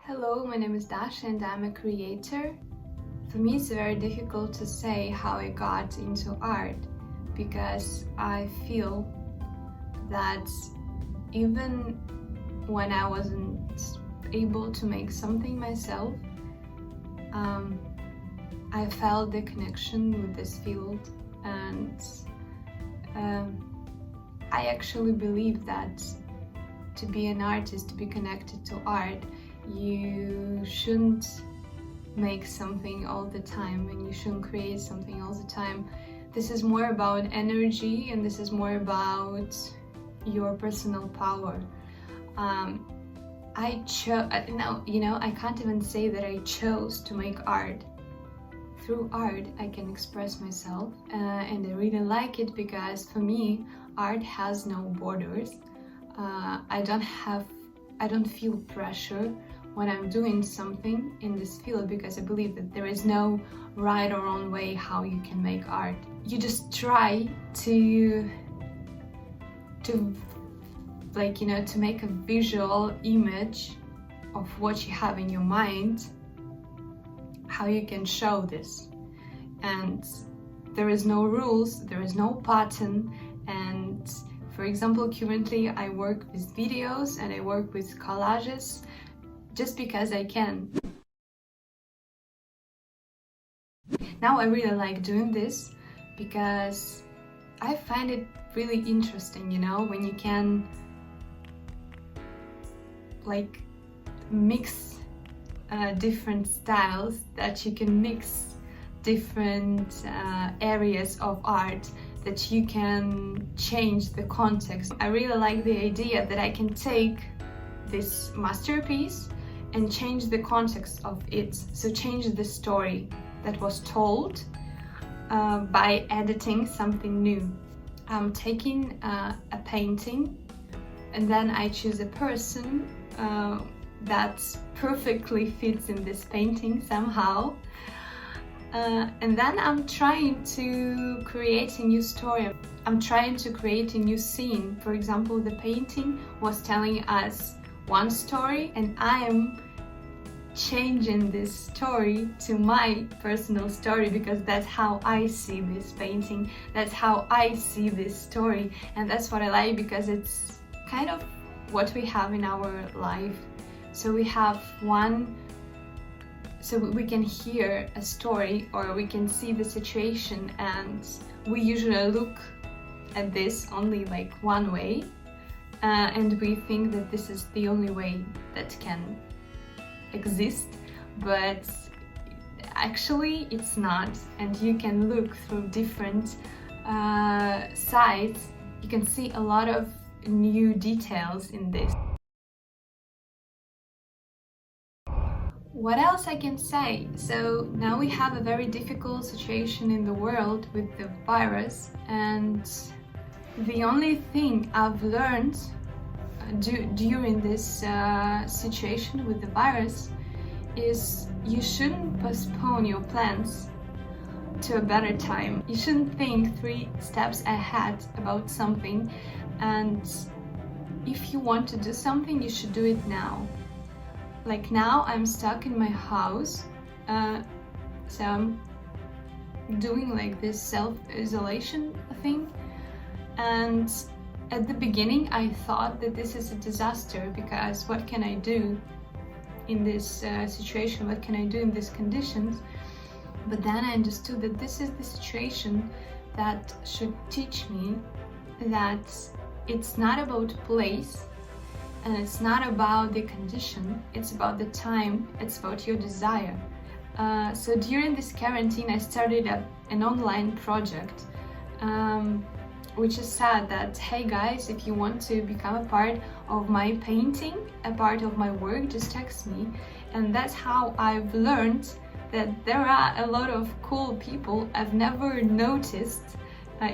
Hello, my name is Dasha and I'm a creator. For me, it's very difficult to say how I got into art because I feel that even when I wasn't able to make something myself, I felt the connection with this field, and I actually believe that to be an artist, to be connected to art, you shouldn't make something all the time and you shouldn't create something all the time. This is more about energy and this is more about your personal power. I can't even say that I chose to make art. Through art, I can express myself, and I really like it because for me, art has no borders. I don't feel pressure when I'm doing something in this field because I believe that there is no right or wrong way how you can make art. You just try to make a visual image of what you have in your mind, how you can show this. And there is no rules, there is no pattern. And for example, currently I work with videos and I work with collages just because I can. Now I really like doing this because I find it really interesting, when you can mix different styles, that you can mix different areas of art, that you can change the context. I really like the idea that I can take this masterpiece and change the context of it, so change the story that was told by editing something new. I'm taking a painting and then I choose a person that perfectly fits in this painting somehow. And then I'm trying to create a new story. I'm trying to create a new scene. For example, the painting was telling us one story and I am changing this story to my personal story because that's how I see this painting, that's how I see this story, and that's what I like because it's kind of what we have in our life. So we have so we can hear a story or we can see the situation, and we usually look at this only one way, and we think that this is the only way that can exist, but actually it's not, and you can look through different sides. You can see a lot of new details in this. What else I can say? So now we have a very difficult situation in the world with the virus, and the only thing I've learned during this situation with the virus is you shouldn't postpone your plans to a better time. You shouldn't think 3 steps ahead about something, and if you want to do something, you should do it now. Like now I'm stuck in my house, so I'm doing this self-isolation thing, and at the beginning I thought that this is a disaster because what can I do in this situation, what can I do in these conditions? But then I understood that this is the situation that should teach me that it's not about place and it's not about the condition, it's about the time, it's about your desire. So during this quarantine I started an online project, which is sad that, hey guys, if you want to become a part of my painting, a part of my work, just text me. And that's how I've learned that there are a lot of cool people I've never noticed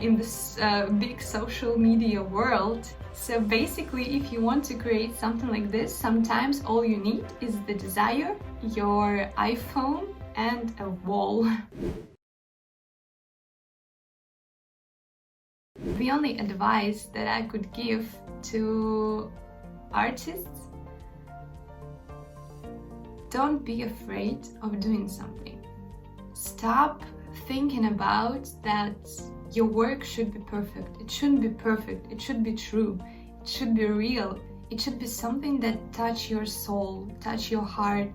in this big social media world. So basically, if you want to create something like this, sometimes all you need is the desire, your iPhone, and a wall. The only advice that I could give to artists don't be afraid of doing something. Stop thinking about that your work should be perfect. It shouldn't be perfect. It should be true. It should be real. It should be something that touch your soul, touch your heart.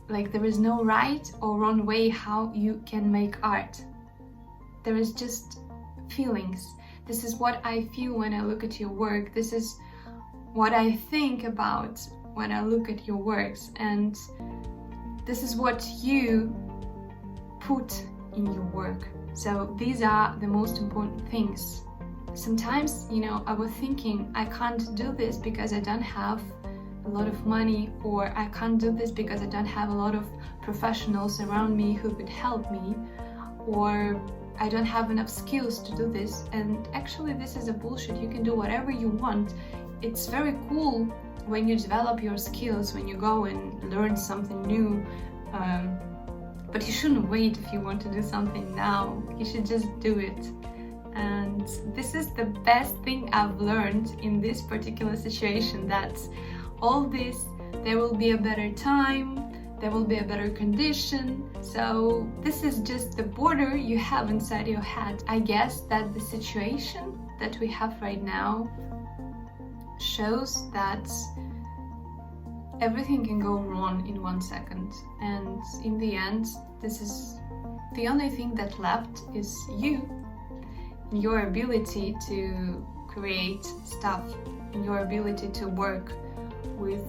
Like, there is no right or wrong way how you can make art. There is just feelings. This is what I feel when I look at your work. This is what I think about when I look at your works. And this is what you put in your work. So these are the most important things. Sometimes, I was thinking, I can't do this because I don't have a lot of money, or I can't do this because I don't have a lot of professionals around me who could help me, or I don't have enough skills to do this. And actually, this is a bullshit. You can do whatever you want. It's very cool when you develop your skills, when you go and learn something new, but you shouldn't wait if you want to do something now. You should just do it. And this is the best thing I've learned in this particular situation, that all this, there will be a better time, there will be a better condition. So this is just the border you have inside your head. I guess that the situation that we have right now shows that everything can go wrong in 1 second, and in the end, this is the only thing that left is you, your ability to create stuff, your ability to work with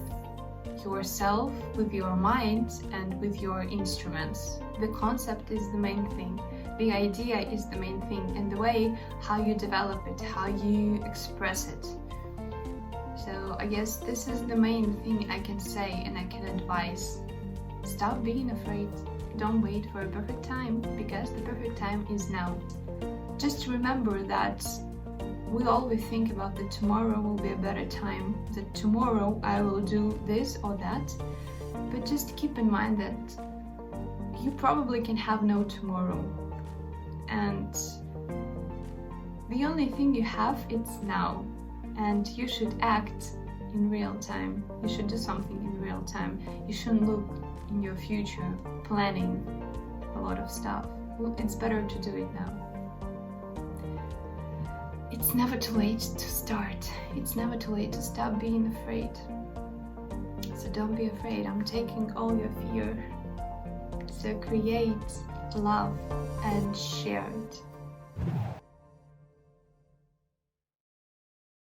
yourself, with your mind, and with your instruments. The concept is the main thing, the idea is the main thing, and the way how you develop it, how you express it. So I guess this is the main thing I can say and I can advise. Stop being afraid. Don't wait for a perfect time, because the perfect time is now. Just remember that we always think about that tomorrow will be a better time, that tomorrow I will do this or that, but just keep in mind that you probably can have no tomorrow, and the only thing you have is now. And you should act in real time. You should do something in real time. You shouldn't look in your future, planning a lot of stuff. Well, it's better to do it now. It's never too late to start. It's never too late to stop being afraid. So don't be afraid. I'm taking all your fear. So create, love, and share it.